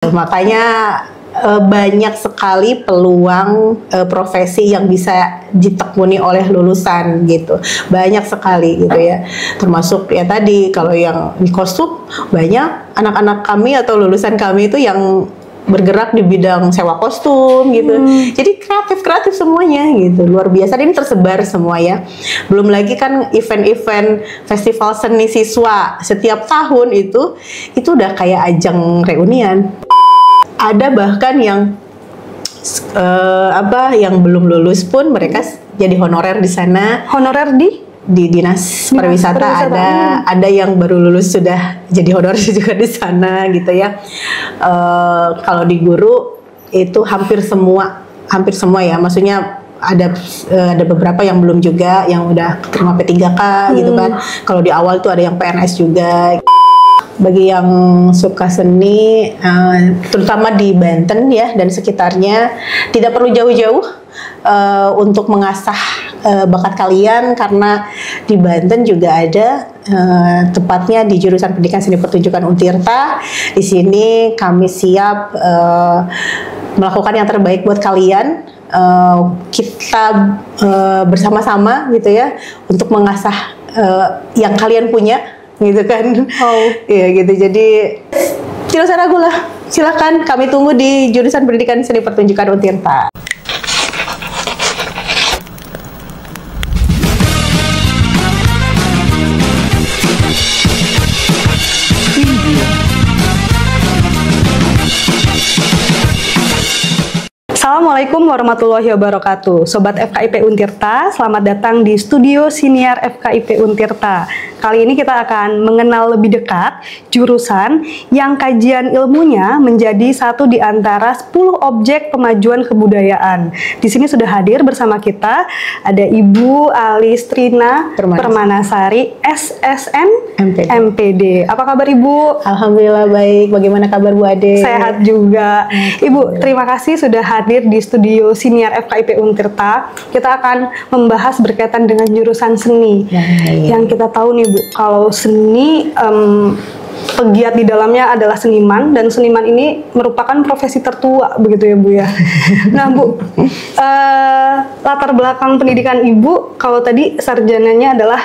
Makanya banyak sekali peluang profesi yang bisa ditekuni oleh lulusan gitu, banyak sekali gitu ya. Termasuk ya tadi kalau yang di kostum, banyak anak-anak kami atau lulusan kami itu yang bergerak di bidang sewa kostum gitu. Jadi kreatif semuanya gitu, luar biasa. Dan ini tersebar semua ya. Belum lagi kan event-event festival seni siswa setiap tahun itu udah kayak ajang reunian. Ada bahkan yang yang belum lulus pun mereka jadi honorer di sana. Honorer di dinas pariwisata ada yang baru lulus sudah jadi honorer juga di sana gitu ya. Kalau di guru itu hampir semua ya, maksudnya ada beberapa yang belum juga, yang udah terima P3K gitu kan. Kalau di awal tuh ada yang PNS juga. Bagi yang suka seni, terutama di Banten ya dan sekitarnya, tidak perlu jauh-jauh untuk mengasah bakat kalian, karena di Banten juga ada, tepatnya di jurusan Pendidikan Seni Pertunjukan Untirta. Di sini kami siap melakukan yang terbaik buat kalian. Kita bersama-sama gitu ya untuk mengasah yang kalian punya gitu kan. Ya gitu. Jadi tidak usah ragu lah, silakan kami tunggu di jurusan Pendidikan Seni Pertunjukan Untirta. Assalamualaikum warahmatullahi wabarakatuh. Sobat FKIP Untirta, selamat datang di studio Siniar FKIP Untirta. Kali ini kita akan mengenal lebih dekat jurusan yang kajian ilmunya menjadi satu di antara 10 objek pemajuan kebudayaan. Di sini sudah hadir bersama kita ada Ibu Alistrina Permanasari, SSN MPD. Apa kabar Ibu? Alhamdulillah baik. Bagaimana kabar Bu Ade? Sehat juga. Ibu, terima kasih sudah hadir di studio Siniar FKIP Untirta. Kita akan membahas berkaitan dengan jurusan seni. Yang kita tahu nih Bu, kalau seni pegiat di dalamnya adalah seniman, dan seniman ini merupakan profesi tertua begitu ya Bu ya. Nah Bu, latar belakang pendidikan Ibu, kalau tadi sarjananya adalah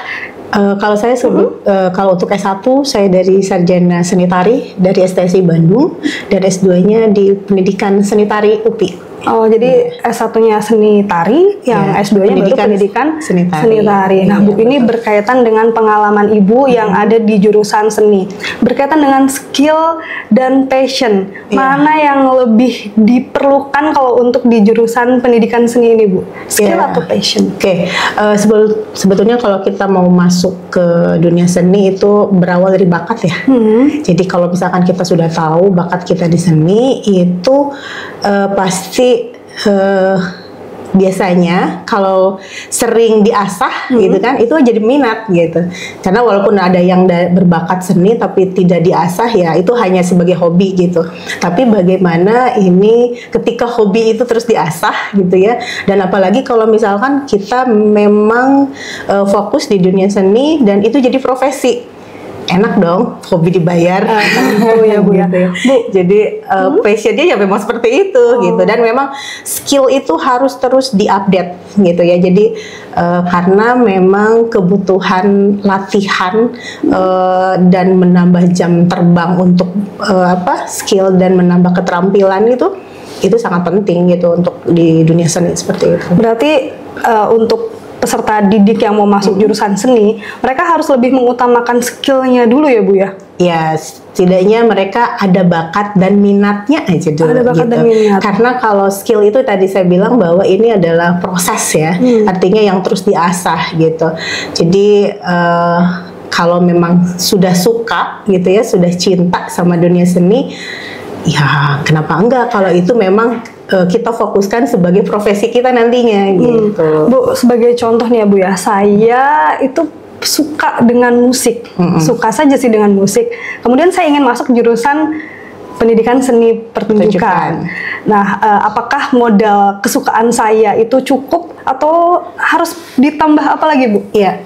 kalau saya sebut, kalau untuk S1 saya dari sarjana seni tari dari STSI Bandung, dan S2-nya di pendidikan seni tari UPI. Oh, jadi S1-nya seni tari, yang S2-nya baru pendidikan seni tari. Nah, Bu, ini berkaitan dengan pengalaman Ibu yang ada di jurusan seni. Berkaitan dengan skill dan passion. Mana yang lebih diperlukan kalau untuk di jurusan pendidikan seni ini, Bu? Skill atau passion? Sebetulnya kalau kita mau masuk ke dunia seni itu berawal dari bakat ya. Jadi kalau misalkan kita sudah tahu bakat kita di seni itu pasti biasanya kalau sering diasah gitu kan, itu jadi minat gitu. Karena walaupun ada yang berbakat seni tapi tidak diasah, ya itu hanya sebagai hobi gitu. Tapi bagaimana ini ketika hobi itu terus diasah gitu ya, dan apalagi kalau misalkan kita memang fokus di dunia seni dan itu jadi profesi. Enak dong, hobi dibayar. Ya Bu ya. Bu, jadi passionnya ya memang seperti itu gitu, dan memang skill itu harus terus diupdate gitu ya. Jadi karena memang kebutuhan latihan dan menambah jam terbang untuk skill dan menambah keterampilan itu sangat penting gitu untuk di dunia seni seperti itu. Berarti untuk peserta didik yang mau masuk jurusan seni, mereka harus lebih mengutamakan skillnya dulu ya Bu ya? Ya, setidaknya mereka ada bakat dan minatnya aja dulu. Ada bakat dan minat. Karena kalau skill itu tadi saya bilang bahwa ini adalah proses ya, artinya yang terus diasah gitu. Jadi kalau memang sudah suka gitu ya, sudah cinta sama dunia seni, ya kenapa enggak kalau itu memang kita fokuskan sebagai profesi kita nantinya gitu. Bu, sebagai contoh nih ya Bu ya, saya itu suka dengan musik, suka saja sih dengan musik. Kemudian saya ingin masuk jurusan pendidikan seni pertunjukan. Nah, apakah modal kesukaan saya itu cukup atau harus ditambah apa lagi Bu? Iya.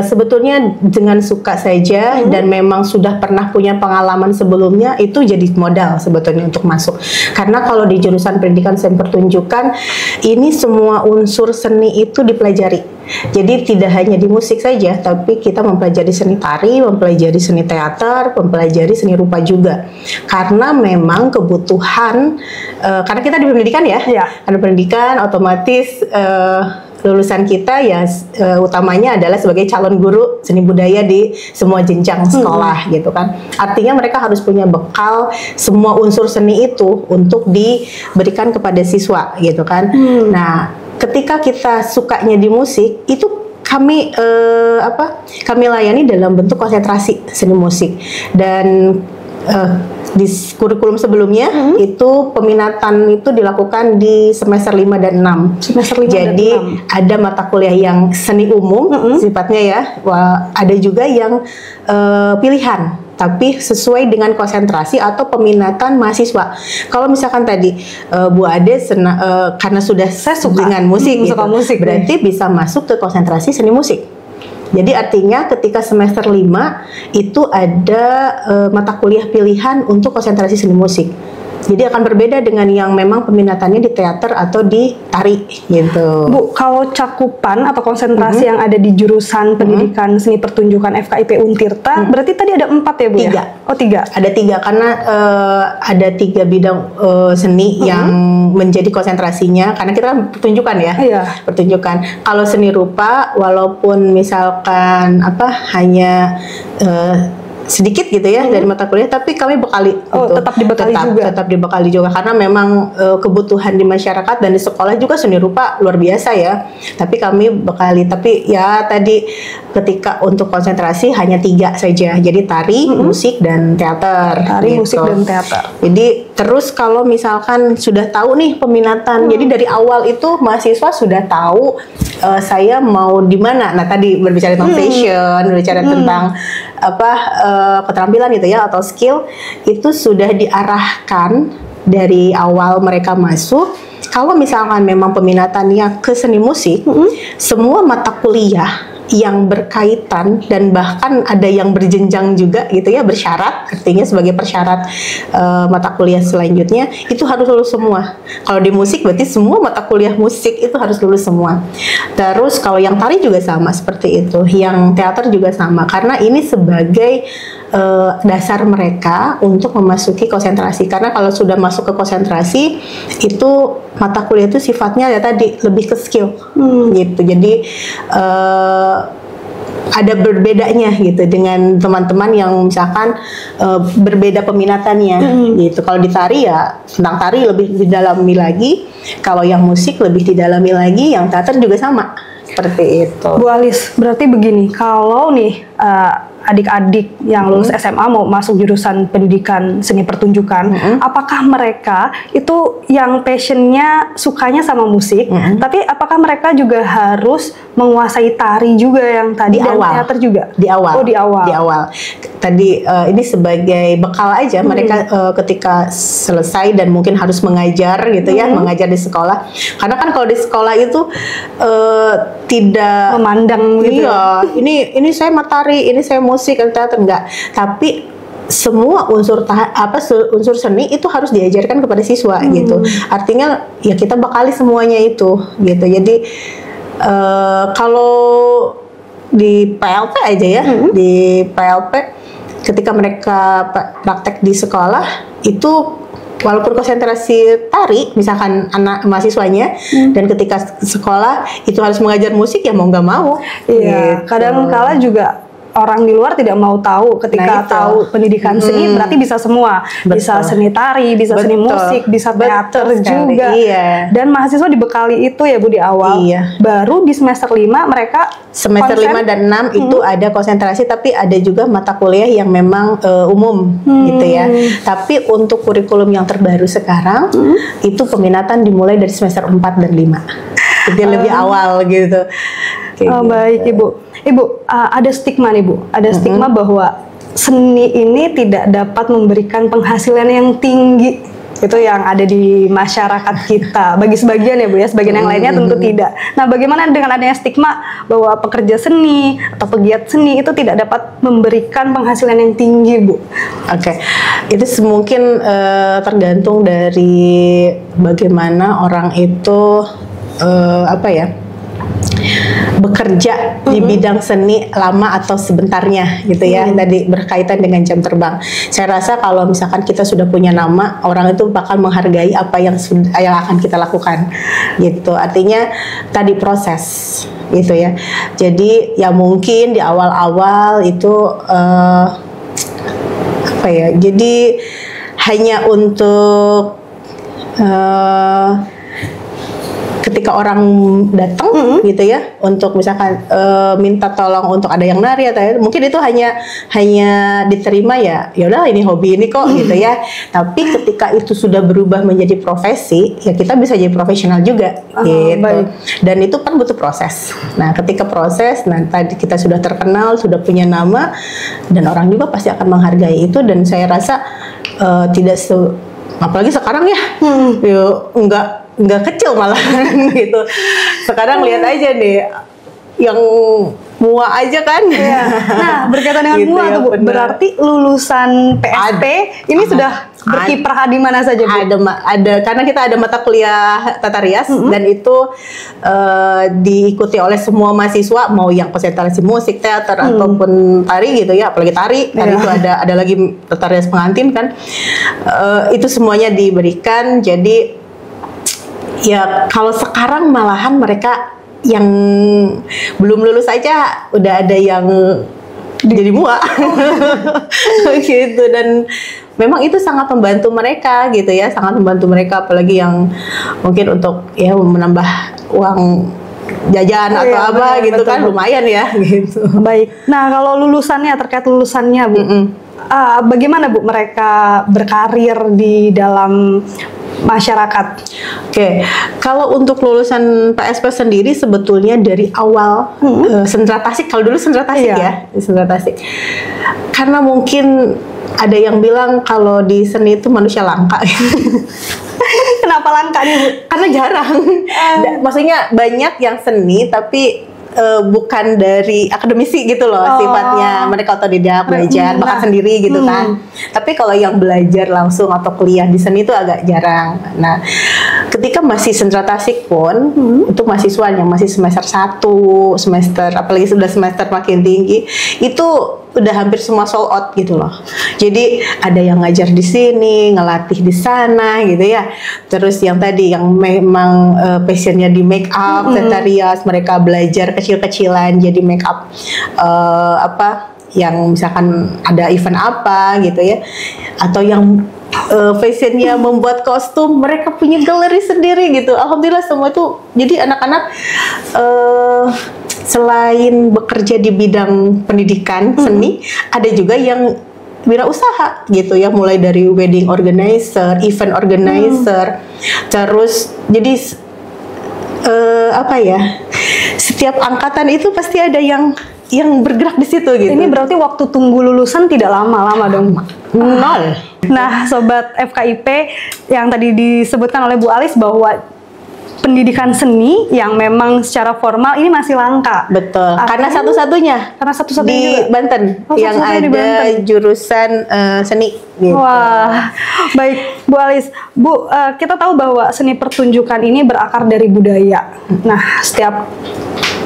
Sebetulnya dengan suka saja dan memang sudah pernah punya pengalaman sebelumnya itu jadi modal sebetulnya untuk masuk. Karena kalau di jurusan pendidikan seni pertunjukan ini semua unsur seni itu dipelajari. Jadi tidak hanya di musik saja, tapi kita mempelajari seni tari, mempelajari seni teater, mempelajari seni rupa juga. Karena memang kebutuhan, karena kita di pendidikan ya, karena pendidikan otomatis lulusan kita ya utamanya adalah sebagai calon guru seni budaya di semua jenjang sekolah gitu kan. Artinya mereka harus punya bekal semua unsur seni itu untuk diberikan kepada siswa gitu kan. Nah, ketika kita sukanya di musik itu kami kami layani dalam bentuk konsentrasi seni musik dan di kurikulum sebelumnya itu peminatan itu dilakukan di semester 5 dan 6. Semester 5 Jadi dan 6. ada mata kuliah yang seni umum sifatnya ya, ada juga yang pilihan tapi sesuai dengan konsentrasi atau peminatan mahasiswa. Kalau misalkan tadi Bu Ade karena sudah suka dengan musik, suka musik berarti bisa masuk ke konsentrasi seni musik. Jadi artinya ketika semester 5 itu ada mata kuliah pilihan untuk konsentrasi seni musik. Jadi akan berbeda dengan yang memang peminatannya di teater atau di tari gitu. Bu, kalau cakupan atau konsentrasi yang ada di jurusan pendidikan seni pertunjukan FKIP Untirta, berarti tadi ada 4 ya Bu? 3. Ya? Oh 3. Ada 3 karena ada 3 bidang seni yang menjadi konsentrasinya. Karena kita kan pertunjukan ya, pertunjukan. Kalau seni rupa, walaupun misalkan hanya sedikit gitu ya dari mata kuliah, tapi kami bekali tetap dibekali juga karena memang kebutuhan di masyarakat dan di sekolah juga seni rupa luar biasa ya, tapi kami bekali. Tapi ya tadi ketika untuk konsentrasi hanya 3 saja, jadi tari, musik dan teater. Musik dan teater. Jadi terus kalau misalkan sudah tahu nih peminatan, jadi dari awal itu mahasiswa sudah tahu saya mau di mana. Nah tadi berbicara tentang fashion, berbicara tentang keterampilan gitu ya atau skill, itu sudah diarahkan dari awal mereka masuk. Kalau misalkan memang peminatannya ke seni musik, semua mata kuliah yang berkaitan dan bahkan ada yang berjenjang juga gitu ya, bersyarat, artinya sebagai persyarat mata kuliah selanjutnya itu harus lulus semua. Kalau di musik berarti semua mata kuliah musik itu harus lulus semua. Terus kalau yang tari juga sama seperti itu, yang teater juga sama, karena ini sebagai dasar mereka untuk memasuki konsentrasi. Karena kalau sudah masuk ke konsentrasi itu mata kuliah itu sifatnya ya tadi lebih ke skill gitu. Jadi ada berbedanya gitu dengan teman-teman yang misalkan berbeda peminatannya gitu. Kalau di tari ya tentang tari lebih didalami lagi, kalau yang musik lebih didalami lagi, yang teater juga sama seperti itu. Bu Alis, berarti begini, kalau nih adik-adik yang lulus SMA mau masuk jurusan pendidikan seni pertunjukan, apakah mereka itu yang passionnya sukanya sama musik, tapi apakah mereka juga harus menguasai tari juga yang tadi dan teater juga? Di awal. Oh, di awal. Di awal. Tadi ini sebagai bekal aja mereka ketika selesai dan mungkin harus mengajar gitu ya, mengajar di sekolah. Karena kan kalau di sekolah itu tidak memandang gitu. Iya, ini saya materi, ini saya musik atau teater, enggak. Tapi semua unsur unsur seni itu harus diajarkan kepada siswa gitu. Artinya ya kita bekali semuanya itu gitu. Jadi kalau di PLP aja ya, di PLP ketika mereka praktek di sekolah itu walaupun konsentrasi tari misalkan anak mahasiswanya dan ketika sekolah itu harus mengajar musik ya mau nggak mau. Iya, gitu. kadang kala juga orang di luar tidak mau tahu ketika tahu pendidikan seni berarti bisa semua. Bisa seni tari, bisa seni musik, bisa teater juga. Iya. Dan mahasiswa dibekali itu ya Bu di awal. Iya. Baru di semester 5 mereka semester 5 dan 6 itu ada konsentrasi, tapi ada juga mata kuliah yang memang umum gitu ya. Tapi untuk kurikulum yang terbaru sekarang itu peminatan dimulai dari semester 4 dan 5. Jadi lebih awal gitu. Baik Ibu. Ibu, ada stigma nih Bu, ada stigma bahwa seni ini tidak dapat memberikan penghasilan yang tinggi. Itu yang ada di masyarakat kita. Bagi sebagian ya Bu ya, sebagian yang lainnya tentu tidak. Nah, bagaimana dengan adanya stigma bahwa pekerja seni atau pegiat seni itu tidak dapat memberikan penghasilan yang tinggi, Bu? Oke, itu mungkin tergantung dari bagaimana orang itu bekerja di bidang seni lama atau sebentarnya gitu ya. Tadi berkaitan dengan jam terbang. Saya rasa kalau misalkan kita sudah punya nama, orang itu bakal menghargai apa yang akan kita lakukan gitu. Artinya tadi proses gitu ya. Jadi ya mungkin di awal-awal itu jadi hanya untuk ketika orang datang gitu ya, untuk misalkan minta tolong untuk ada yang nari atau mungkin itu hanya diterima ya udah ini hobi ini kok gitu ya. Tapi ketika itu sudah berubah menjadi profesi, ya kita bisa jadi profesional juga gitu. Baik. Dan itu kan butuh proses. Nah, ketika proses, tadi kita sudah terkenal, sudah punya nama, dan orang juga pasti akan menghargai itu. Dan saya rasa tidak apalagi sekarang ya, nggak kecil malah gitu. Sekarang lihat aja deh, yang mua aja kan. Iya. Nah, berkaitan dengan gitu mua ya, tuh, Bu, berarti lulusan PSP ini sudah berkiprah di mana saja, Bu? Ada karena kita ada mata kuliah tata rias dan itu diikuti oleh semua mahasiswa, mau yang konsentrasi musik, teater ataupun tari gitu ya, apalagi tari itu ada lagi tata rias pengantin kan. Itu semuanya diberikan. Jadi ya kalau sekarang malahan mereka yang belum lulus aja udah ada yang jadi mua gitu. Dan memang itu sangat membantu mereka gitu ya, sangat membantu mereka, apalagi yang mungkin untuk ya menambah uang jajan atau apa gitu, betul, kan lumayan ya gitu. Baik. Nah, kalau terkait lulusannya Bu, bagaimana Bu mereka berkarir di dalam masyarakat? Oke, kalau untuk lulusan PSP sendiri sebetulnya dari awal sentra tasik, kalau dulu sentra tasik ya, sentra tasik. Karena mungkin ada yang bilang kalau di seni itu manusia langka. Kenapa langka nih, Bu? Karena jarang. Maksudnya banyak yang seni tapi bukan dari akademisi gitu loh sifatnya. Mereka otodidak, belajar, bakat sendiri gitu kan. Tapi kalau yang belajar langsung atau kuliah di seni itu agak jarang. Nah, ketika masih sentra tasik pun untuk mahasiswa yang masih semester 1, apalagi sudah semester makin tinggi, itu udah hampir semua sold out gitu loh. Jadi ada yang ngajar di sini, ngelatih di sana gitu ya. Terus yang tadi yang memang passionnya di make up, tata rias, mereka belajar kecil-kecilan jadi make up yang misalkan ada event apa gitu ya. Atau yang fashionnya membuat kostum, mereka punya galeri sendiri gitu. Alhamdulillah semua itu. Jadi anak-anak selain bekerja di bidang pendidikan seni, ada juga yang wirausaha gitu ya, mulai dari wedding organizer, event organizer, terus jadi setiap angkatan itu pasti ada yang bergerak di situ gitu. Ini berarti waktu tunggu lulusan tidak lama-lama dong? Nol. Nah, Sobat FKIP, yang tadi disebutkan oleh Bu Alis bahwa pendidikan seni yang memang secara formal ini masih langka. Betul. Karena satu-satunya di Banten yang ada jurusan seni. Gitu. Wah, baik Bu Alis. Bu, kita tahu bahwa seni pertunjukan ini berakar dari budaya. Nah, setiap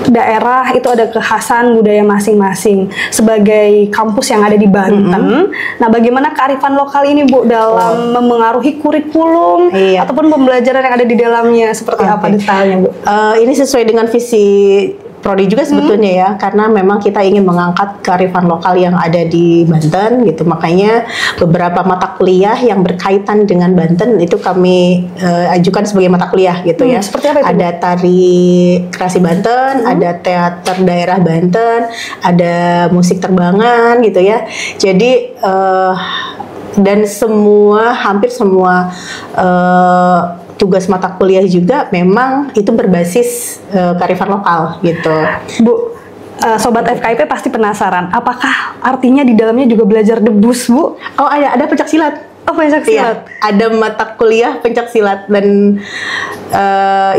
daerah itu ada kekhasan budaya masing-masing. Sebagai kampus yang ada di Banten, nah bagaimana kearifan lokal ini Bu dalam memengaruhi kurikulum ataupun pembelajaran yang ada di dalamnya, seperti apa detailnya Bu? Ini sesuai dengan visi prodi juga sebetulnya ya, karena memang kita ingin mengangkat kearifan lokal yang ada di Banten gitu. Makanya beberapa mata kuliah yang berkaitan dengan Banten itu kami ajukan sebagai mata kuliah gitu ya. Seperti apa itu? Ada tari kreasi Banten, ada teater daerah Banten, ada musik terbangan gitu ya. Jadi dan hampir semua tugas mata kuliah juga memang itu berbasis kearifan lokal gitu. Bu, Sobat FKIP pasti penasaran, apakah artinya di dalamnya juga belajar debus, Bu? Oh, ada pencak silat. Oh, pencak silat. Iya, ada mata kuliah pencak silat dan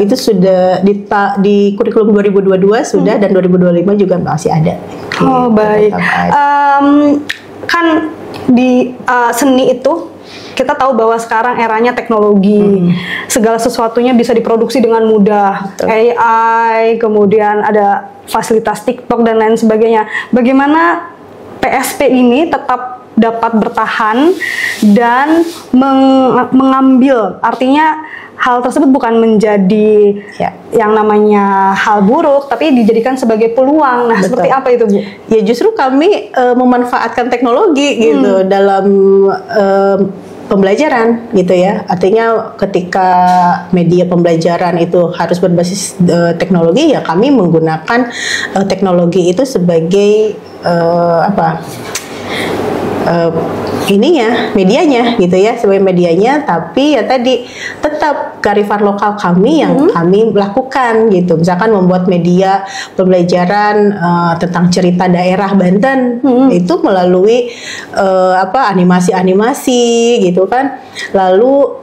itu sudah di kurikulum 2022 sudah dan 2025 juga masih ada. Oh, baik. Kan di seni itu kita tahu bahwa sekarang eranya teknologi, segala sesuatunya bisa diproduksi dengan mudah. Betul. AI, kemudian ada fasilitas TikTok dan lain sebagainya. Bagaimana PSP ini tetap dapat bertahan dan mengambil, artinya hal tersebut bukan menjadi yang namanya hal buruk, tapi dijadikan sebagai peluang. Nah, Betul. seperti apa itu, Bu? Ya justru kami memanfaatkan teknologi gitu dalam pembelajaran gitu ya. Artinya ketika media pembelajaran itu harus berbasis teknologi, ya kami menggunakan teknologi itu sebagai medianya gitu ya, sebagai medianya, tapi ya tadi tetap kearifan lokal kami yang kami lakukan gitu. Misalkan membuat media pembelajaran tentang cerita daerah Banten itu melalui animasi-animasi gitu kan. Lalu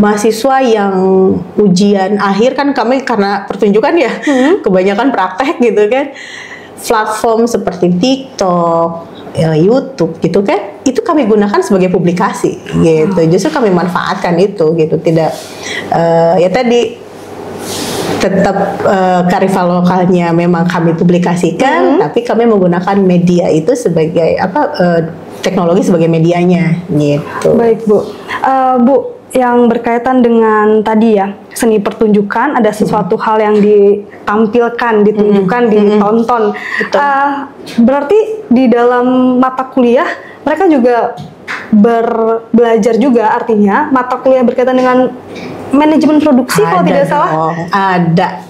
mahasiswa yang ujian akhir kan kami karena pertunjukan ya kebanyakan praktek gitu kan. Platform seperti TikTok, YouTube gitu kan, itu kami gunakan sebagai publikasi gitu. Justru kami manfaatkan itu gitu, tidak ya tadi tetap kearifan lokalnya memang kami publikasikan, tapi kami menggunakan media itu sebagai teknologi sebagai medianya gitu. Baik, Bu. Bu, yang berkaitan dengan tadi ya, seni pertunjukan, ada sesuatu hal yang ditampilkan, ditunjukkan, ditonton. Berarti di dalam mata kuliah mereka juga belajar juga, artinya mata kuliah berkaitan dengan manajemen produksi kalau tidak salah. Ada.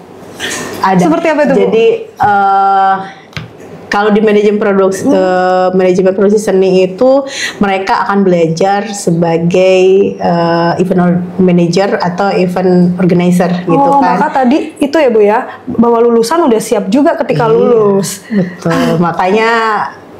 Seperti apa itu, Bu? Jadi kalau di manajemen produksi seni itu mereka akan belajar sebagai event manager atau event organizer gitu kan. Maka tadi itu ya, Bu ya, bahwa lulusan udah siap juga ketika lulus. Betul. Makanya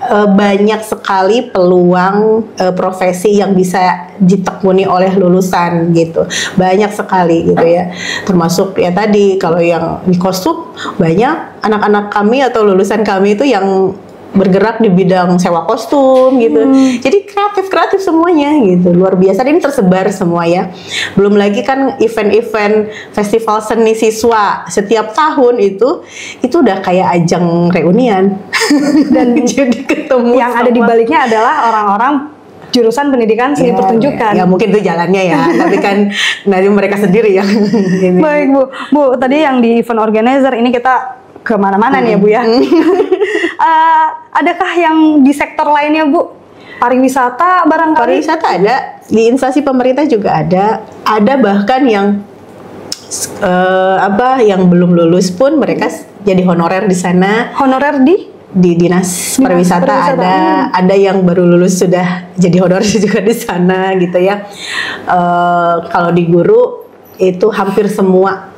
banyak sekali peluang profesi yang bisa ditekuni oleh lulusan gitu, banyak sekali gitu ya, termasuk ya tadi kalau yang di kostum, banyak anak-anak kami atau lulusan kami itu yang bergerak di bidang sewa kostum gitu. Jadi kreatif semuanya gitu, luar biasa. Dan ini tersebar semua ya. Belum lagi kan event-event festival seni siswa setiap tahun itu udah kayak ajang reunian. Dan jadi ketemu yang ada di baliknya adalah orang-orang jurusan pendidikan seni pertunjukan. Ya mungkin itu jalannya ya, tapi kan nanti mereka sendiri yang Baik, Bu. Bu, tadi yang di event organizer ini kita kemana-mana nih ya, Bu ya. Adakah yang di sektor lainnya, Bu? Pariwisata barangkali? Pariwisata ada, di instansi pemerintah juga ada bahkan yang yang belum lulus pun mereka jadi honorer di sana. Honorer di dinas pariwisata ada yang baru lulus sudah jadi honorer juga di sana gitu ya. Kalau di guru itu hampir semua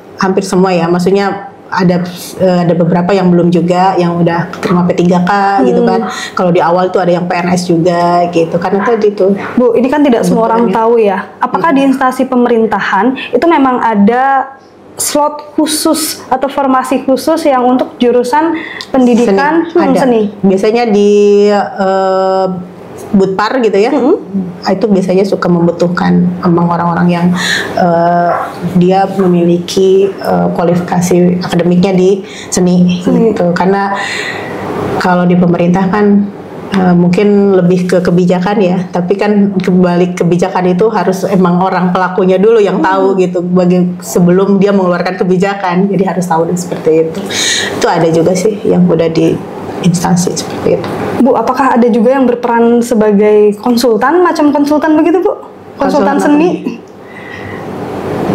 ya, maksudnya ada beberapa yang belum juga, yang udah terima P3K gitu kan. Kalau di awal tuh ada yang PNS juga gitu kan. Tadi tuh, Bu, ini kan tidak semua orang tahu ya. Apakah di instansi pemerintahan itu memang ada slot khusus atau formasi khusus yang untuk jurusan pendidikan seni? Biasanya di Budpar gitu ya, itu biasanya suka membutuhkan emang orang-orang yang dia memiliki kualifikasi akademiknya di seni gitu. Karena kalau di pemerintah kan mungkin lebih ke kebijakan ya, tapi kan kebalik kebijakan itu harus emang orang pelakunya dulu yang tahu gitu, sebelum dia mengeluarkan kebijakan, jadi harus tahu seperti itu. Itu ada juga sih yang udah di instansi seperti itu. Bu, apakah ada juga yang berperan sebagai konsultan, macam konsultan begitu, Bu? Konsultan seni?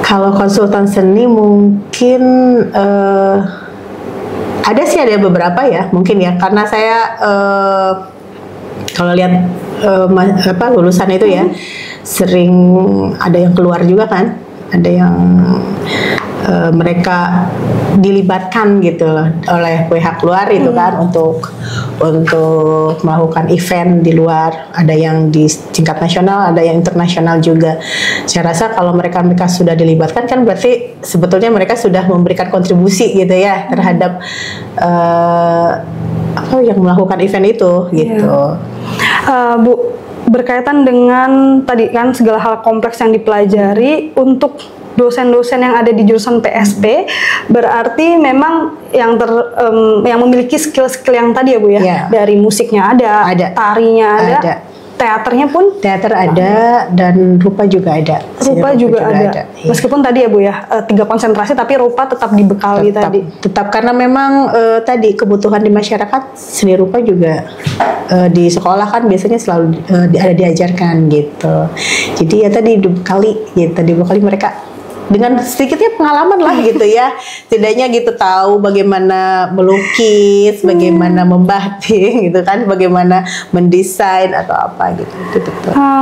Kalau konsultan seni mungkin ada sih, ada beberapa ya, mungkin ya, karena saya kalau lihat lulusan itu ya sering ada yang keluar juga kan, ada yang mereka dilibatkan gitu loh oleh pihak luar itu kan untuk melakukan event di luar, ada yang di tingkat nasional, ada yang internasional juga. Saya rasa kalau mereka sudah dilibatkan kan berarti sebetulnya mereka sudah memberikan kontribusi gitu ya terhadap yang melakukan event itu gitu. Bu, berkaitan dengan tadi kan segala hal kompleks yang dipelajari untuk dosen-dosen yang ada di jurusan PSP, berarti memang yang memiliki skill-skill yang tadi ya Bu ya, dari musiknya ada, tarinya ada, teaternya pun teater ada dan rupa juga ada. Rupa juga ada. Meskipun tadi ya Bu ya 3 konsentrasi tapi rupa tetap dibekali tadi. Tetap karena memang tadi kebutuhan di masyarakat seni rupa juga di sekolah kan biasanya selalu ada diajarkan gitu. Jadi ya tadi dibekali mereka dengan sedikitnya pengalaman lah gitu ya, setidaknya gitu tahu bagaimana melukis, bagaimana membatik gitu kan, bagaimana mendesain atau apa gitu.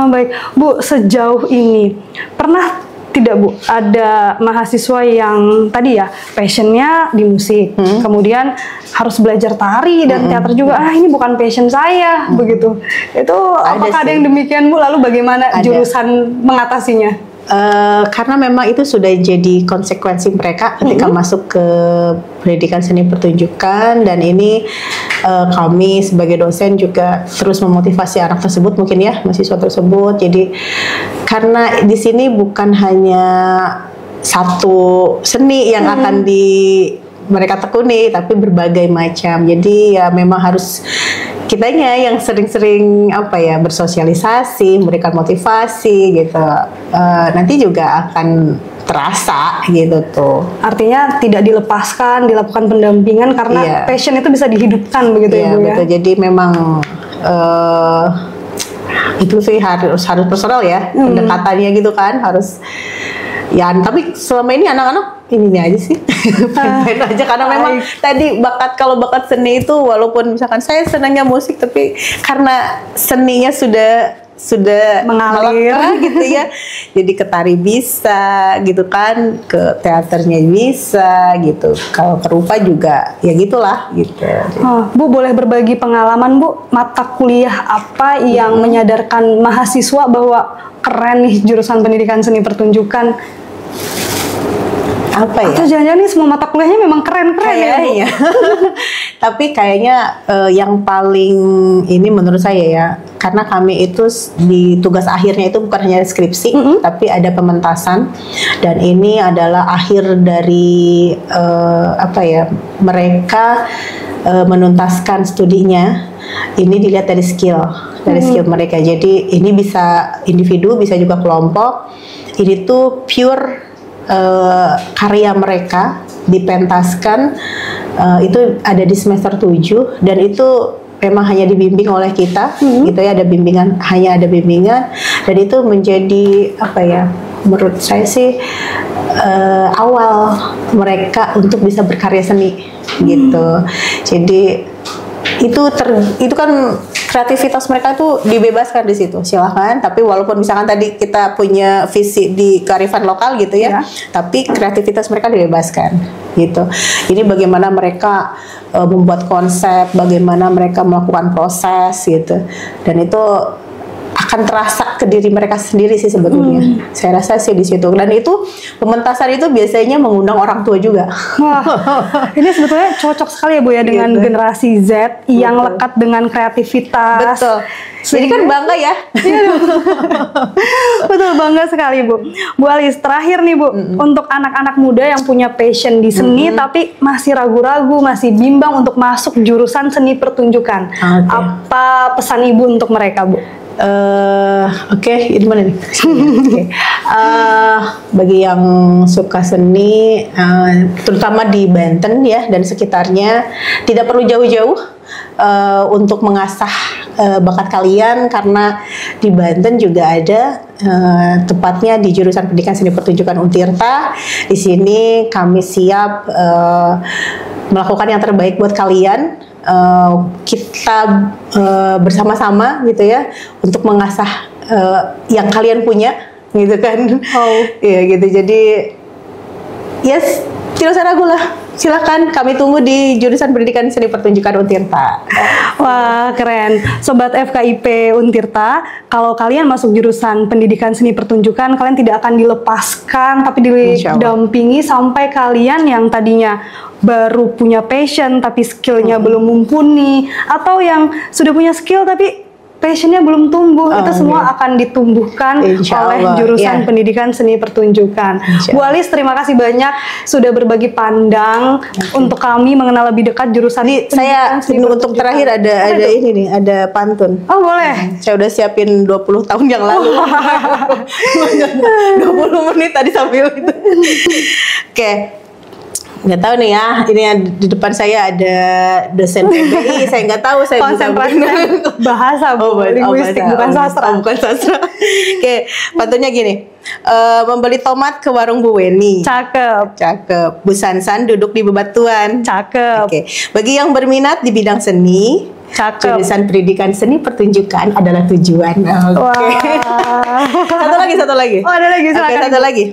Baik Bu, sejauh ini pernah tidak Bu ada mahasiswa yang tadi ya passionnya di musik, kemudian harus belajar tari dan teater juga, ini bukan passion saya begitu, itu apakah ada yang demikian Bu, lalu bagaimana jurusan mengatasinya? Karena memang itu sudah jadi konsekuensi mereka ketika masuk ke pendidikan seni pertunjukan, dan ini kami sebagai dosen juga terus memotivasi anak tersebut mungkin ya, mahasiswa tersebut. Jadi karena di sini bukan hanya satu seni yang akan mereka tekuni, tapi berbagai macam. Jadi ya memang harus kitanya yang sering-sering bersosialisasi, memberikan motivasi gitu. Nanti juga akan terasa gitu tuh. Artinya tidak dilepaskan, dilakukan pendampingan karena passion itu bisa dihidupkan begitu ya Bu ya. Betul. Jadi memang itu sih harus personal ya, pendekatannya gitu kan, harus ya. Tapi selama ini anak-anak ini aja sih main aja karena memang tadi kalau bakat seni itu walaupun misalkan saya senangnya musik, tapi karena seninya sudah mengalir gitu ya, jadi ke tari bisa gitu kan, ke teaternya bisa gitu, kalau ke rupa juga ya gitulah gitu. Bu boleh berbagi pengalaman Bu, mata kuliah apa yang menyadarkan mahasiswa bahwa keren nih jurusan pendidikan seni pertunjukan? Apa ya? Atau jangan-jangan nih semua mata kuliahnya memang keren-keren ya? Tapi kayaknya yang paling ini menurut saya ya, karena kami itu di tugas akhirnya itu bukan hanya skripsi, tapi ada pementasan, dan ini adalah akhir dari mereka menuntaskan studinya. Ini dilihat dari skill mereka. Jadi ini bisa individu, bisa juga kelompok. Ini tuh pure karya mereka dipentaskan, itu ada di semester 7, dan itu memang hanya dibimbing oleh kita gitu ya, ada bimbingan dan itu menjadi menurut saya sih awal mereka untuk bisa berkarya seni gitu. Jadi itu kan kreativitas mereka tuh dibebaskan di situ, silahkan. Tapi walaupun misalkan tadi kita punya visi di kearifan lokal gitu ya, tapi kreativitas mereka dibebaskan gitu. Ini bagaimana mereka membuat konsep, bagaimana mereka melakukan proses gitu, dan itu akan terasa ke diri mereka sendiri sih sebetulnya. Saya rasa sih di situ. Dan itu pementasan itu biasanya mengundang orang tua juga. Wah, ini sebetulnya cocok sekali ya Bu ya dengan generasi Z yang lekat dengan kreativitas. Betul. Jadi kan bangga ya. Betul, bangga sekali Bu. Bu Alis, terakhir nih Bu, untuk anak-anak muda yang punya passion di seni tapi masih ragu-ragu, masih bimbang untuk masuk jurusan seni pertunjukan. Apa pesan Ibu untuk mereka Bu? Ini mana nih? Bagi yang suka seni, terutama di Banten ya dan sekitarnya, tidak perlu jauh-jauh untuk mengasah bakat kalian, karena di Banten juga ada, tepatnya di jurusan pendidikan seni pertunjukan Untirta. Di sini kami siap melakukan yang terbaik buat kalian. Kita bersama-sama gitu ya untuk mengasah yang kalian punya gitu kan. Ya gitu. Jadi Yes, tidak usah ragu lah. Silakan, kami tunggu di jurusan Pendidikan Seni Pertunjukan Untirta. Wah, keren. Sobat FKIP Untirta, kalau kalian masuk jurusan Pendidikan Seni Pertunjukan, kalian tidak akan dilepaskan, tapi didampingi sampai kalian yang tadinya baru punya passion, tapi skillnya belum mumpuni, atau yang sudah punya skill, tapi passionnya belum tumbuh, itu semua akan ditumbuhkan oleh jurusan Pendidikan Seni Pertunjukan. Bu Alis, terima kasih banyak sudah berbagi pandang untuk kami mengenal lebih dekat jurusan. Saya untuk terakhir ada ini nih, ada pantun. Oh, boleh. Saya udah siapin 20 tahun yang lalu. 20 menit tadi sambil itu. Oke. Nggak tahu nih ya, ini di depan saya ada dosen PBI, saya nggak tahu, saya konsentrasi bahasa, linguistik, bukan sastra. Bukan sastra. Oke, pantunnya gini, membeli tomat ke warung Bu Weni. Cakep. Cakep. Bu Sansan duduk di bebatuan. Cakep. Oke, bagi yang berminat di bidang seni, cakep. Jurusan Pendidikan Seni Pertunjukan adalah tujuan. Oke. Satu lagi. Oh, ada lagi, silakan. Oke, satu lagi.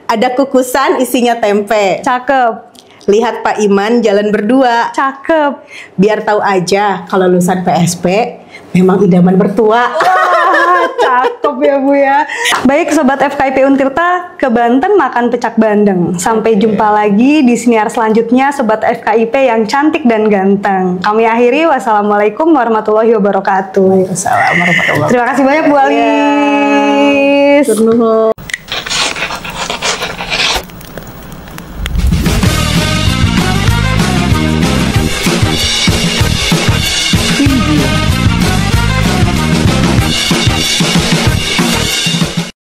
Ada kukusan isinya tempe. Cakep. Lihat Pak Iman jalan berdua. Cakep. Biar tahu aja kalau lulusan PSP memang idaman bertua. Wah, cakep ya Bu ya. Baik Sobat FKIP Untirta, ke Banten makan pecak bandeng. Sampai jumpa lagi di siniar selanjutnya Sobat FKIP yang cantik dan ganteng. Kami akhiri, wassalamualaikum warahmatullahi wabarakatuh. Waalaikumsalam warahmatullahi wabarakatuh. Terima kasih banyak Bu Alis. Turnuhun.